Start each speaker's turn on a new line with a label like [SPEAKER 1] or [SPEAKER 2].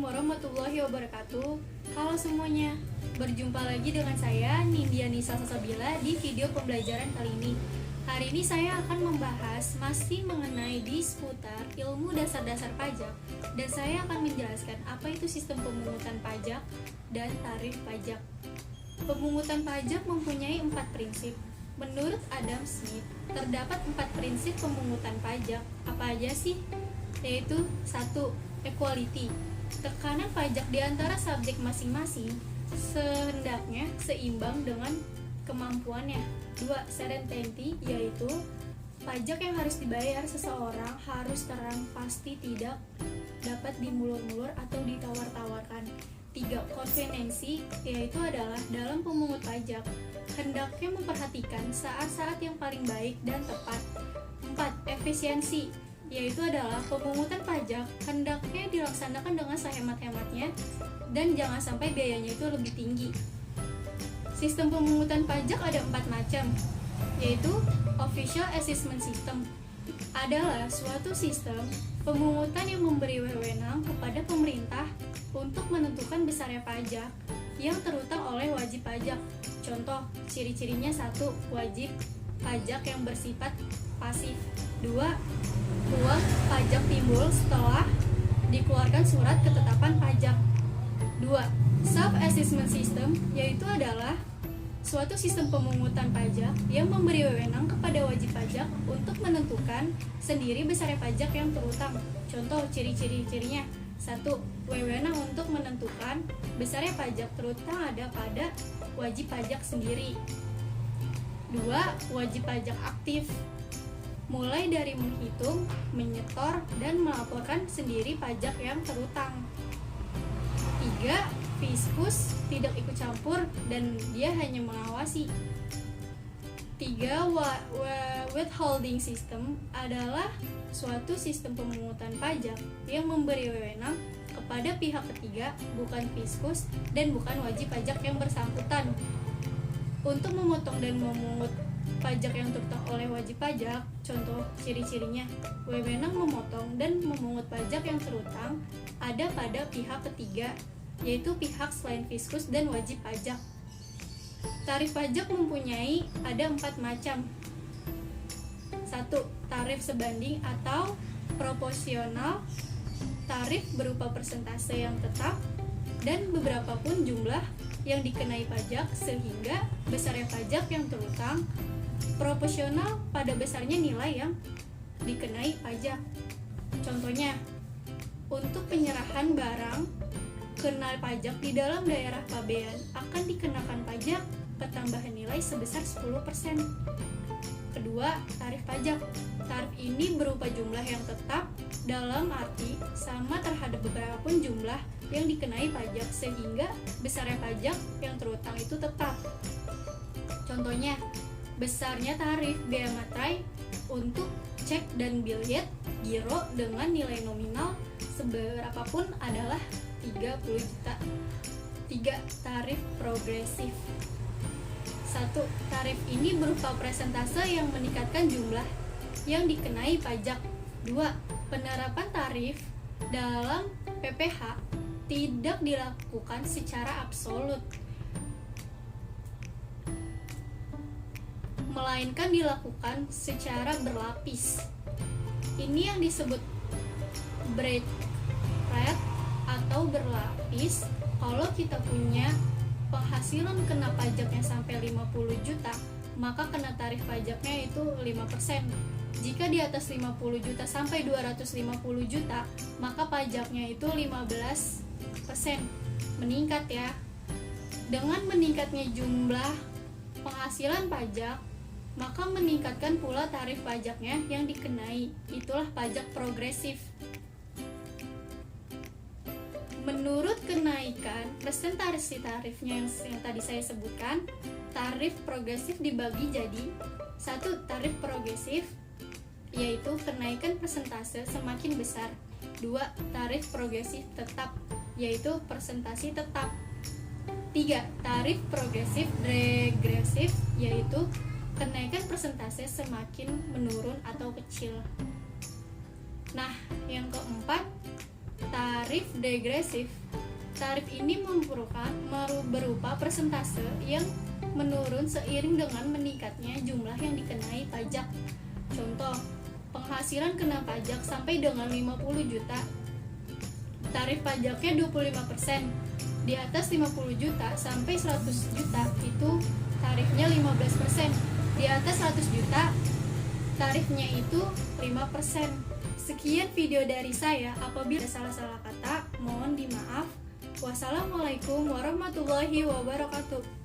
[SPEAKER 1] warahmatullahi wabarakatuh. Halo semuanya, berjumpa lagi dengan saya Nindya Nisa Sasabila di video pembelajaran kali ini. Hari ini saya akan membahas masih mengenai di seputar ilmu dasar-dasar pajak, dan saya akan menjelaskan apa itu sistem pemungutan pajak dan tarif pajak. Pemungutan pajak mempunyai 4 prinsip. Menurut Adam Smith, terdapat 4 prinsip pemungutan pajak. Apa aja sih? Yaitu 1. Equality. Tekanan pajak di antara subjek masing-masing sehendaknya seimbang dengan kemampuannya. 2. Certainty, yaitu pajak yang harus dibayar seseorang harus terang, pasti, tidak dapat dimulur-mulur atau ditawar-tawarkan. 3. Konvenensi, yaitu adalah dalam pemungut pajak hendaknya memperhatikan saat-saat yang paling baik dan tepat. 4. Efisiensi, yaitu adalah pemungutan pajak hendaknya dilaksanakan dengan sehemat-hematnya dan jangan sampai biayanya itu lebih tinggi. Sistem pemungutan pajak ada 4 macam, yaitu Official Assessment System adalah suatu sistem pemungutan yang memberi wewenang kepada pemerintah untuk menentukan besarnya pajak yang terutang oleh wajib pajak. Contoh, ciri-cirinya: 1. Wajib pajak yang bersifat pasif. 2. Uang pajak timbul setelah dikeluarkan surat ketetapan pajak. 2. Self-assessment system, yaitu adalah suatu sistem pemungutan pajak yang memberi wewenang kepada wajib pajak untuk menentukan sendiri besarnya pajak yang terutang. Contoh, ciri-cirinya: 1. Wewenang untuk menentukan besarnya pajak terutang ada pada wajib pajak sendiri. 2. Wajib pajak aktif, mulai dari menghitung, menyetor, dan melaporkan sendiri pajak yang terutang. 3. Fiskus, tidak ikut campur dan dia hanya mengawasi. 3. Withholding system adalah suatu sistem pemungutan pajak yang memberi wewenang kepada pihak ketiga, bukan fiskus dan bukan wajib pajak yang bersangkutan, untuk memotong dan memungut pajak yang terutang oleh wajib pajak. Contoh, ciri-cirinya: wewenang memotong dan memungut pajak yang terutang ada pada pihak ketiga, yaitu pihak selain fiskus dan wajib pajak. Tarif pajak mempunyai ada 4 macam. 1. Tarif sebanding atau proporsional. Tarif berupa persentase yang tetap dan beberapa pun jumlah yang dikenai pajak sehingga besarnya pajak yang terutang. Proporsional pada besarnya nilai yang dikenai pajak. Contohnya, untuk penyerahan barang kenal pajak di dalam daerah pabean akan dikenakan pajak pertambahan nilai sebesar 10%. Kedua, tarif pajak. Tarif ini berupa jumlah yang tetap dalam arti sama terhadap beberapa pun jumlah yang dikenai pajak sehingga besarnya pajak yang terutang itu tetap. Contohnya, besarnya tarif bea materai untuk cek dan biljet giro dengan nilai nominal seberapapun adalah 30 juta. 3. Tarif progresif. 1. Tarif ini berupa persentase yang meningkatkan jumlah yang dikenai pajak. 2. Penerapan tarif dalam PPh tidak dilakukan secara absolut, melainkan dilakukan secara berlapis. Ini yang disebut bracket rate atau berlapis. Kalau kita punya penghasilan kena pajaknya sampai 50 juta, maka kena tarif pajaknya itu 5%. Jika di atas 50 juta sampai 250 juta, maka pajaknya itu 15%. Meningkat ya. Dengan meningkatnya jumlah penghasilan pajak, maka meningkatkan pula tarif pajaknya yang dikenai. Itulah pajak progresif. Menurut kenaikan presentasi tarifnya yang tadi saya sebutkan, tarif progresif dibagi jadi: 1. Tarif progresif, yaitu kenaikan persentase semakin besar. 2. Tarif progresif tetap, yaitu persentase tetap. 3. Tarif progresif regresif, yaitu kenaikan persentase semakin menurun atau kecil. Nah, yang keempat, tarif tarif degresif. Tarif ini berupa persentase yang menurun seiring dengan meningkatnya jumlah yang dikenai pajak. Contoh, penghasilan kena pajak sampai dengan 50 juta, tarif pajaknya 25%. Di atas 50 juta sampai 100 juta itu tarifnya 15%. Di atas 100 juta tarifnya itu 5%. Sekian video dari saya. Apabila ada salah-salah kata, mohon dimaaf. Wassalamualaikum warahmatullahi wabarakatuh.